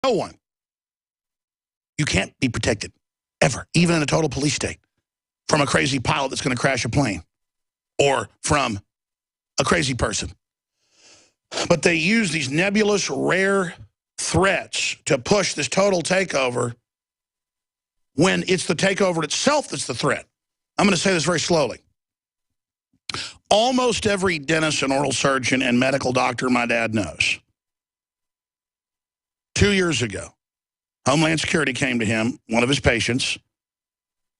No one. You can't be protected, ever, even in a total police state, from a crazy pilot that's going to crash a plane or from a crazy person. But they use these nebulous, rare threats to push this total takeover when it's the takeover itself that's the threat. I'm going to say this very slowly. Almost every dentist and oral surgeon and medical doctor my dad knows, 2 years ago, Homeland Security came to him, one of his patients,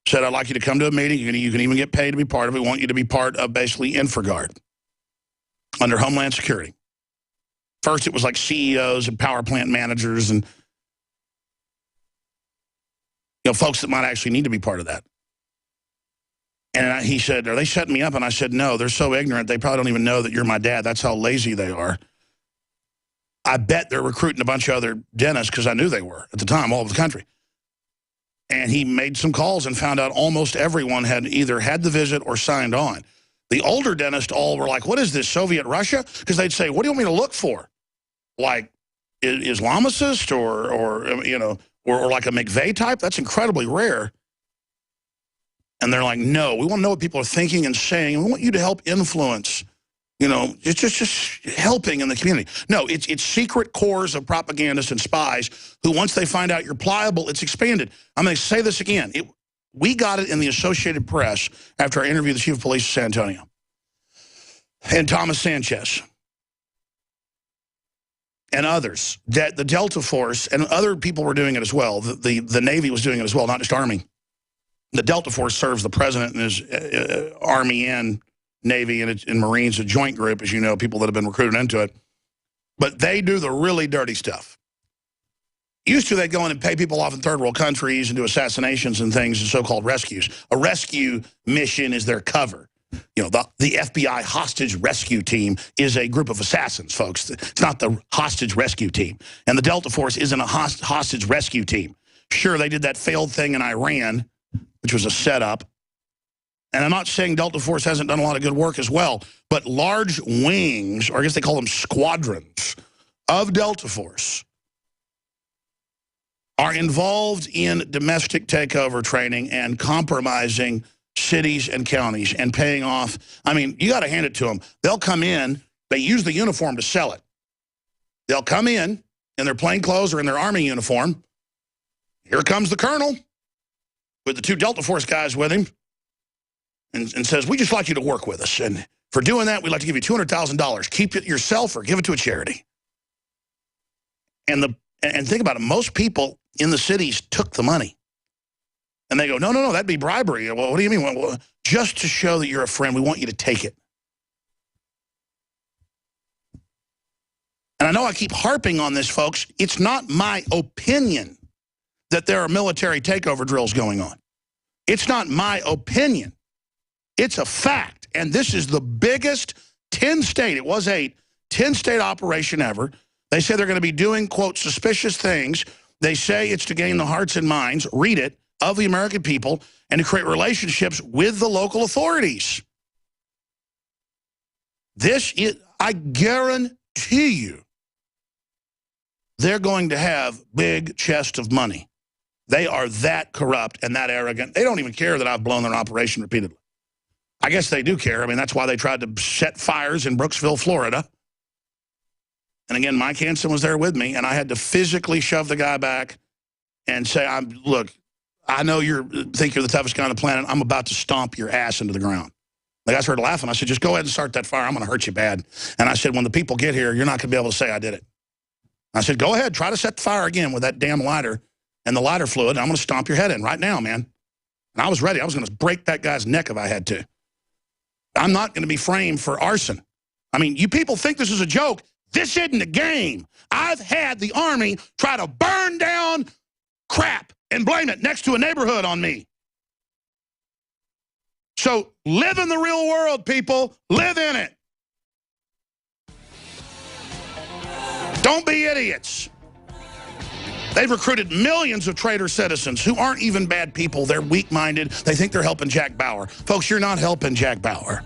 said, I'd like you to come to a meeting. You can even get paid to be part of it. We want you to be part of basically InfraGard under Homeland Security. First, it was like CEOs and power plant managers and folks that might actually need to be part of that. And he said, are they setting me up? And I said, no, they're so ignorant, they probably don't even know that you're my dad. That's how lazy they are. I bet they're recruiting a bunch of other dentists because I knew they were at the time, all over the country. And he made some calls and found out almost everyone had either had the visit or signed on. The older dentists all were like, what is this, Soviet Russia? Because they'd say, what do you want me to look for? Like Islamicist or like a McVeigh type? That's incredibly rare. And they're like, no, we want to know what people are thinking and saying. We want you to help influence. It's just helping in the community. No, it's secret cores of propagandists and spies who, once they find out you're pliable, it's expanded. I'm going to say this again. We got it in the Associated Press after I interviewed the chief of police of San Antonio and Thomas Sanchez and others, that the Delta Force and other people were doing it as well. The Navy was doing it as well, not just Army. The Delta Force serves the president and his Army and Navy and Marines, a joint group, as you know, people that have been recruited into it. But they do the really dirty stuff. Used to, they'd go in and pay people off in third world countries and do assassinations and things and so-called rescues. A rescue mission is their cover. The FBI hostage rescue team is a group of assassins, folks. It's not the hostage rescue team. And the Delta Force isn't a hostage rescue team. Sure, they did that failed thing in Iran, which was a setup. And I'm not saying Delta Force hasn't done a lot of good work as well, but large wings, or I guess they call them squadrons, of Delta Force are involved in domestic takeover training and compromising cities and counties and paying off. I mean, you got to hand it to them. They'll come in, they use the uniform to sell it. They'll come in their plain clothes or in their Army uniform. Here comes the colonel with the two Delta Force guys with him. And says, we just like you to work with us. And for doing that, we'd like to give you $200,000. Keep it yourself or give it to a charity. And think about it. Most people in the cities took the money. And they go, no, that'd be bribery. Well, what do you mean? Well, just to show that you're a friend, we want you to take it. And I know I keep harping on this, folks. It's not my opinion that there are military takeover drills going on. It's not my opinion. It's a fact, and this is the biggest 10-state, it was 10-state operation ever. They say they're going to be doing, quote, suspicious things. They say it's to gain the hearts and minds, read it, of the American people and to create relationships with the local authorities. I guarantee you, they're going to have big chests of money. They are that corrupt and that arrogant. They don't even care that I've blown their operation repeatedly. I guess they do care. I mean, that's why they tried to set fires in Brooksville, Florida. And again, Mike Hansen was there with me, and I had to physically shove the guy back and say, look, I know you think you're the toughest guy on the planet. I'm about to stomp your ass into the ground. The guy started laughing. I said, just go ahead and start that fire. I'm going to hurt you bad. And I said, when the people get here, you're not going to be able to say I did it. I said, go ahead, try to set the fire again with that damn lighter and the lighter fluid, and I'm going to stomp your head in right now, man. And I was ready. I was going to break that guy's neck if I had to. I'm not going to be framed for arson. I mean, you people think this is a joke. This isn't a game. I've had the Army try to burn down crap and blame it next to a neighborhood on me. So live in the real world, people. Live in it. Don't be idiots. They've recruited millions of traitor citizens who aren't even bad people. They're weak-minded. They think they're helping Jack Bauer. Folks, you're not helping Jack Bauer.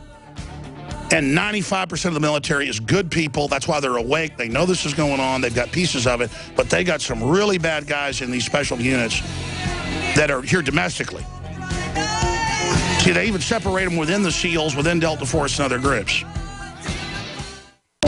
And 95% of the military is good people. That's why they're awake. They know this is going on. They've got pieces of it. But they got some really bad guys in these special units that are here domestically. See, they even separate them within the SEALs, within Delta Force and other groups.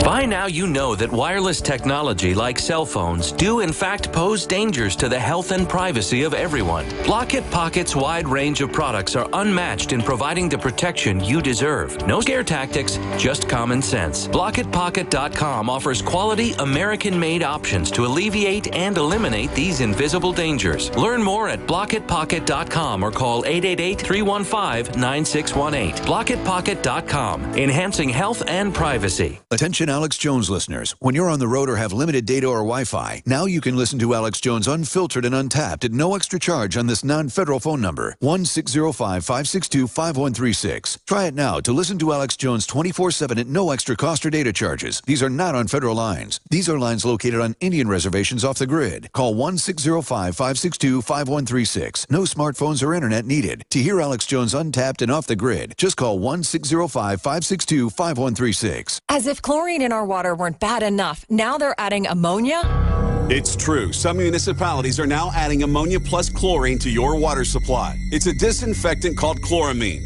By now you know that wireless technology like cell phones do in fact pose dangers to the health and privacy of everyone. Blockit Pocket's wide range of products are unmatched in providing the protection you deserve. No scare tactics, just common sense. BlockitPocket.com offers quality American-made options to alleviate and eliminate these invisible dangers. Learn more at BlockitPocket.com or call 888-315-9618. BlockitPocket.com, enhancing health and privacy. Attention Alex Jones listeners. When you're on the road or have limited data or Wi-Fi, now you can listen to Alex Jones unfiltered and untapped at no extra charge on this non-federal phone number, 1-605-562-5136. Try it now to listen to Alex Jones 24/7 at no extra cost or data charges. These are not on federal lines. These are lines located on Indian reservations off the grid. Call 1-605-562-5136. No smartphones or internet needed. To hear Alex Jones untapped and off the grid, just call 1-605-562-5136. As if chlorine in our water weren't bad enough, now they're adding ammonia? It's true. Some municipalities are now adding ammonia plus chlorine to your water supply. It's a disinfectant called chloramine.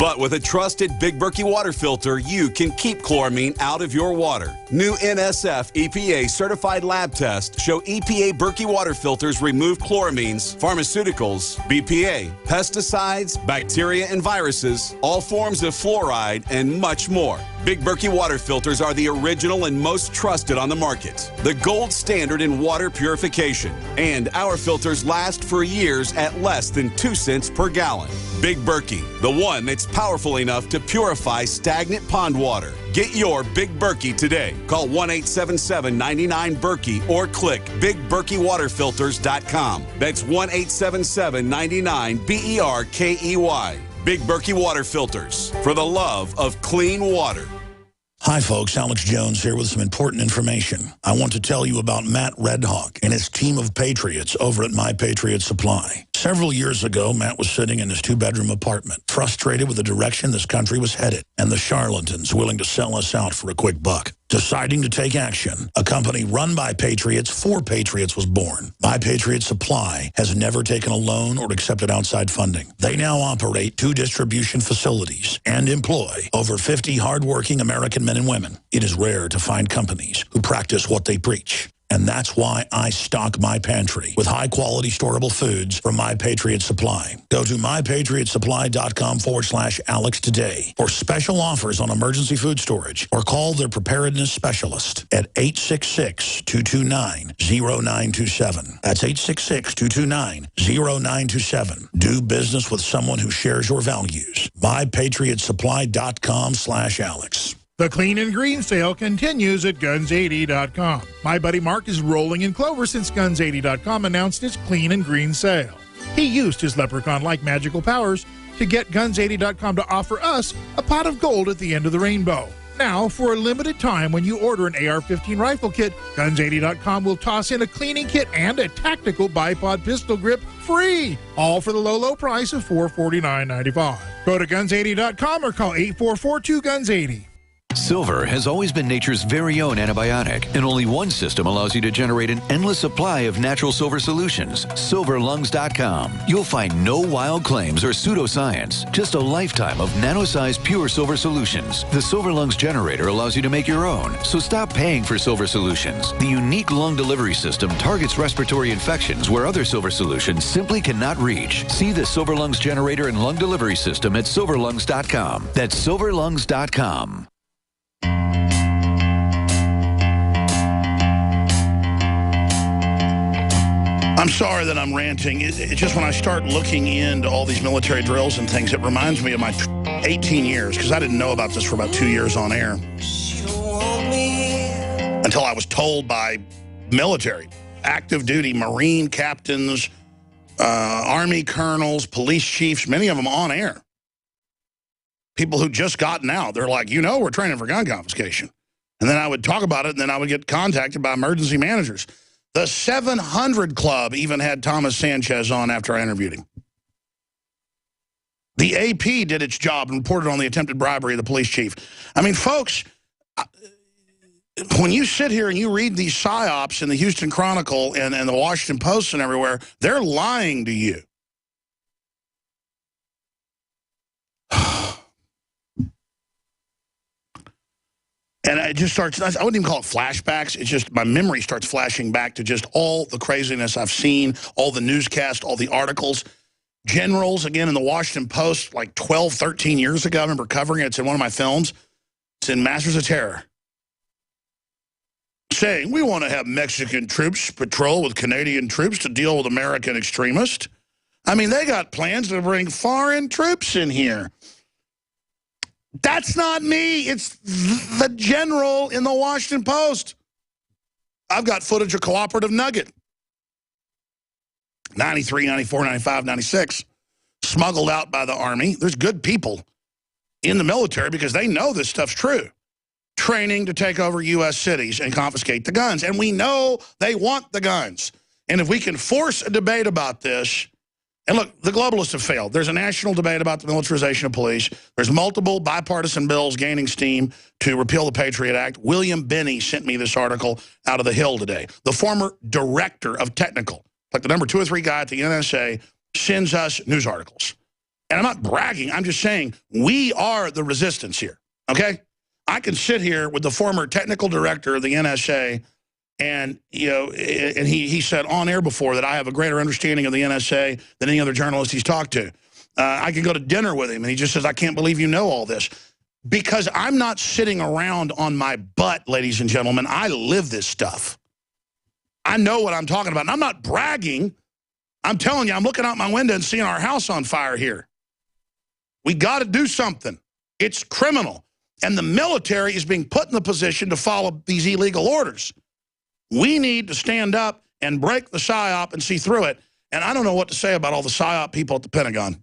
But with a trusted Big Berkey water filter, you can keep chloramine out of your water. New NSF EPA certified lab tests show EPA Berkey water filters remove chloramines, pharmaceuticals, BPA, pesticides, bacteria and viruses, all forms of fluoride, and much more. Big Berkey water filters are the original and most trusted on the market. The gold standard in water purification. And our filters last for years at less than 2 cents per gallon. Big Berkey, the one that's powerful enough to purify stagnant pond water. Get your Big Berkey today. Call 1-877-99-BERKEY or click BigBerkeyWaterFilters.com. That's 1-877-99-BERKEY. Big Berkey Water Filters, for the love of clean water. Hi, folks. Alex Jones here with some important information. I want to tell you about Matt Redhawk and his team of patriots over at My Patriot Supply. Several years ago, Matt was sitting in his 2-bedroom apartment, frustrated with the direction this country was headed and the charlatans willing to sell us out for a quick buck. Deciding to take action, a company run by patriots for patriots was born. My Patriot Supply has never taken a loan or accepted outside funding. They now operate 2 distribution facilities and employ over 50 hardworking American men and women. It is rare to find companies who practice what they preach. And that's why I stock my pantry with high-quality storable foods from My Patriot Supply. Go to mypatriotsupply.com/Alex today for special offers on emergency food storage, or call their preparedness specialist at 866-229-0927. That's 866-229-0927. Do business with someone who shares your values. mypatriotsupply.com/Alex. The Clean and Green sale continues at Guns80.com. My buddy Mark is rolling in clover since Guns80.com announced its Clean and Green sale. He used his leprechaun-like magical powers to get Guns80.com to offer us a pot of gold at the end of the rainbow. Now, for a limited time, when you order an AR-15 rifle kit, Guns80.com will toss in a cleaning kit and a tactical bipod pistol grip free, all for the low, low price of $449.95. Go to Guns80.com or call 8442-GUNS80. Silver has always been nature's very own antibiotic, and only one system allows you to generate an endless supply of natural silver solutions. SilverLungs.com. You'll find no wild claims or pseudoscience, just a lifetime of nano-sized pure silver solutions. The Silver Lungs generator allows you to make your own, so stop paying for silver solutions. The unique lung delivery system targets respiratory infections where other silver solutions simply cannot reach. See the Silver Lungs generator and lung delivery system at SilverLungs.com. That's SilverLungs.com. I'm sorry that I'm ranting. It's just when I start looking into all these military drills and things, it reminds me of my 18 years, because I didn't know about this for about 2 years on air. Until I was told by military, active duty, Marine captains, Army colonels, police chiefs, many of them on air. People who just gotten out, they're like, we're training for gun confiscation. And then I would talk about it, and then I would get contacted by emergency managers. The 700 Club even had Thomas Sanchez on after I interviewed him. The AP did its job and reported on the attempted bribery of the police chief. I mean, folks, when you sit here and you read these psyops in the Houston Chronicle and the Washington Post and everywhere, they're lying to you. And it just starts, I wouldn't even call it flashbacks. It's just my memory starts flashing back to just all the craziness I've seen, all the newscasts, all the articles. Generals, again, in the Washington Post, like 12, 13 years ago. I remember covering it. It's in one of my films. It's in Masters of Terror. Saying, we want to have Mexican troops patrol with Canadian troops to deal with American extremists. I mean, they got plans to bring foreign troops in here. That's not me. It's the general in the Washington Post. I've got footage of Cooperative Nugget. 93, 94, 95, 96. Smuggled out by the Army. There's good people in the military because they know this stuff's true. Training to take over U.S. cities and confiscate the guns. And we know they want the guns. And if we can force a debate about this, and look, the globalists have failed. There's a national debate about the militarization of police. There's multiple bipartisan bills gaining steam to repeal the Patriot Act. William Binney sent me this article out of the Hill today. The former director of technical, like the number 2 or 3 guy at the NSA, sends us news articles. And I'm not bragging. I'm just saying we are the resistance here, okay? I can sit here with the former technical director of the NSA, and and he said on air before that I have a greater understanding of the NSA than any other journalist he's talked to. I can go to dinner with him, and he just says, I can't believe you know all this. Because I'm not sitting around on my butt, ladies and gentlemen. I live this stuff. I know what I'm talking about. And I'm not bragging. I'm telling you, I'm looking out my window and seeing our house on fire here. We got to do something. It's criminal. And the military is being put in the position to follow these illegal orders. We need to stand up and break the PSYOP and see through it. And I don't know what to say about all the PSYOP people at the Pentagon.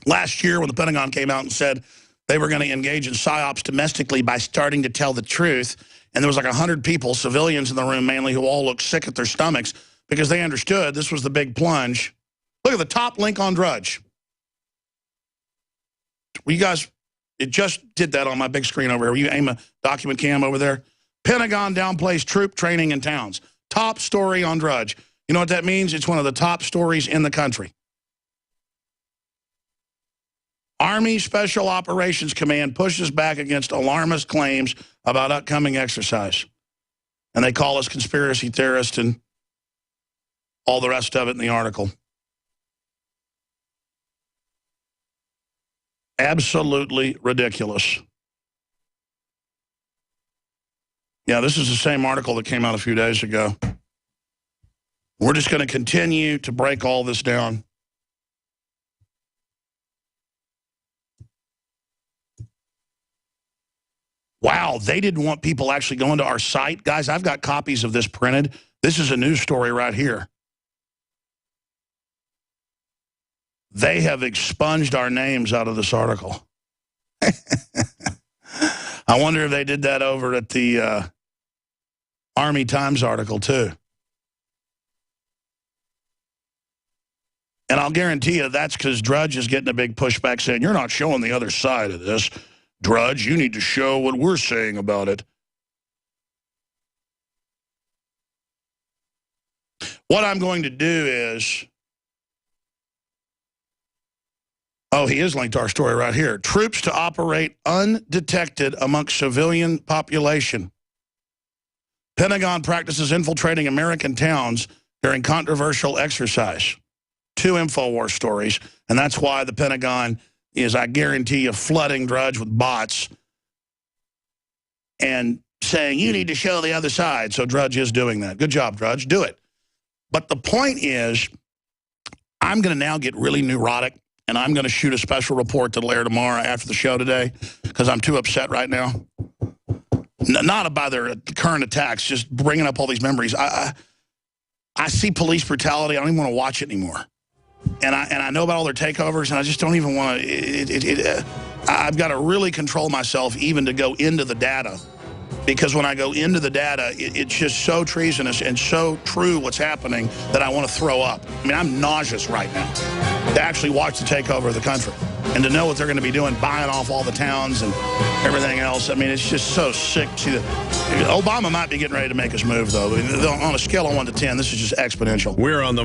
Last year when the Pentagon came out and said they were going to engage in PSYOPs domestically by starting to tell the truth, and there was like 100 people, civilians in the room mainly, who all looked sick at their stomachs because they understood this was the big plunge. Look at the top link on Drudge. You guys, it just did that on my big screen over here. Will you aim a document cam over there? Pentagon downplays troop training in towns. Top story on Drudge. You know what that means? It's one of the top stories in the country. Army Special Operations Command pushes back against alarmist claims about upcoming exercise. And they call us conspiracy theorists and all the rest of it in the article. Absolutely ridiculous. Yeah, this is the same article that came out a few days ago. We're just going to continue to break all this down. Wow, they didn't want people actually going to our site. Guys, I've got copies of this printed. This is a news story right here. They have expunged our names out of this article. I wonder if they did that over at the Army Times article, too. And I'll guarantee you that's because Drudge is getting a big pushback saying, you're not showing the other side of this. Drudge, you need to show what we're saying about it. What I'm going to do is... Oh, he is linked to our story right here. Troops to operate undetected amongst civilian population. Pentagon practices infiltrating American towns during controversial exercise. 2 InfoWars stories, and that's why the Pentagon is, I guarantee you, flooding Drudge with bots and saying, you need to show the other side. So Drudge is doing that. Good job, Drudge. Do it. But the point is, I'm going to now get really neurotic, and I'm going to shoot a special report that'll air tomorrow after the show today because I'm too upset right now. Not about their current attacks, just bringing up all these memories. I see police brutality. I don't even want to watch it anymore. And I know about all their takeovers, and I just don't even want to. I've got to really control myself even to go into the data because when I go into the data, it's just so treasonous and so true what's happening that I want to throw up. I mean, I'm nauseous right now to actually watch the takeover of the country and to know what they're going to be doing, buying off all the towns and everything else. I mean, it's just so sick. Obama might be getting ready to make his move, though. On a scale of 1 to 10, this is just exponential. We're on the